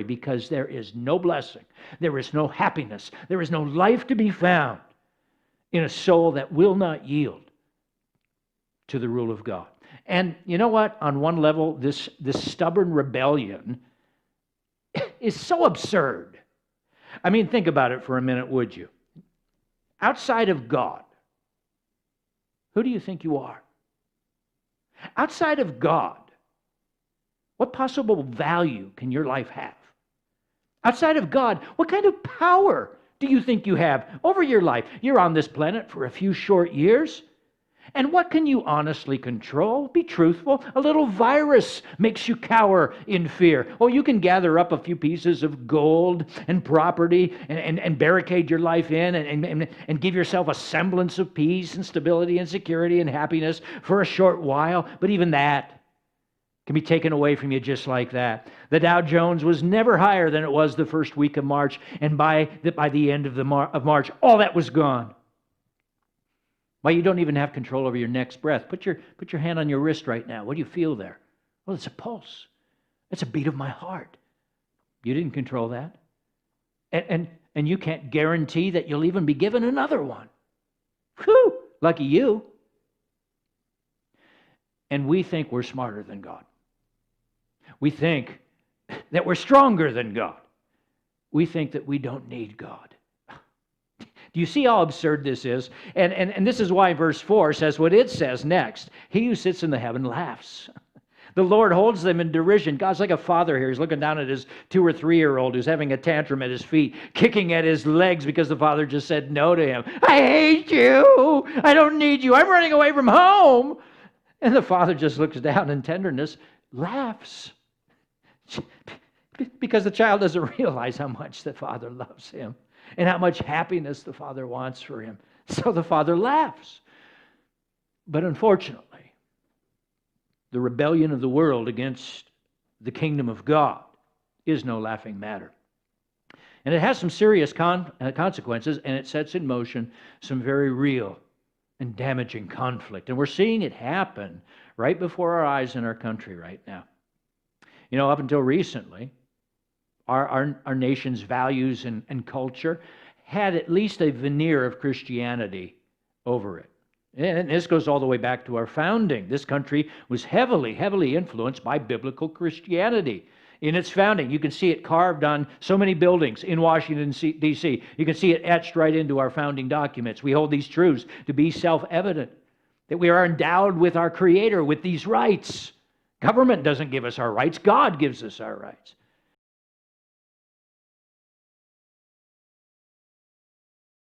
because there is no blessing, there is no happiness, there is no life to be found in a soul that will not yield to the rule of God. And you know what? On one level, this stubborn rebellion is so absurd. I mean, think about it for a minute, would you? Outside of God, who do you think you are? Outside of God, what possible value can your life have? Outside of God, what kind of power do you think you have over your life? You're on this planet for a few short years. And what can you honestly control? Be truthful. A little virus makes you cower in fear. Oh, you can gather up a few pieces of gold and property and barricade your life in and give yourself a semblance of peace and stability and security and happiness for a short while. But even that can be taken away from you just like that. The Dow Jones was never higher than it was the first week of March. And by the end of March, all that was gone. Why, you don't even have control over your next breath. Put your hand on your wrist right now. What do you feel there? Well, it's a pulse. It's a beat of my heart. You didn't control that. And you can't guarantee that you'll even be given another one. Whew! Lucky you. And we think we're smarter than God. We think that we're stronger than God. We think that we don't need God. Do you see how absurd this is? And this is why verse 4 says what it says next. He who sits in the heaven laughs. The Lord holds them in derision. God's like a father here. He's looking down at his 2 or 3-year-old who's having a tantrum at his feet, kicking at his legs because the father just said no to him. I hate you. I don't need you. I'm running away from home. And the father just looks down in tenderness, laughs. Because the child doesn't realize how much the father loves him and how much happiness the father wants for him. So the father laughs. But unfortunately, the rebellion of the world against the kingdom of God is no laughing matter. And it has some serious consequences, and it sets in motion some very real and damaging conflict. And we're seeing it happen right before our eyes in our country right now. You know, up until recently, our nation's values and culture had at least a veneer of Christianity over it. And this goes all the way back to our founding. This country was heavily, heavily influenced by biblical Christianity in its founding. You can see it carved on so many buildings in Washington, D.C. You can see it etched right into our founding documents. We hold these truths to be self-evident, that we are endowed with our Creator with these rights. Government doesn't give us our rights. God gives us our rights.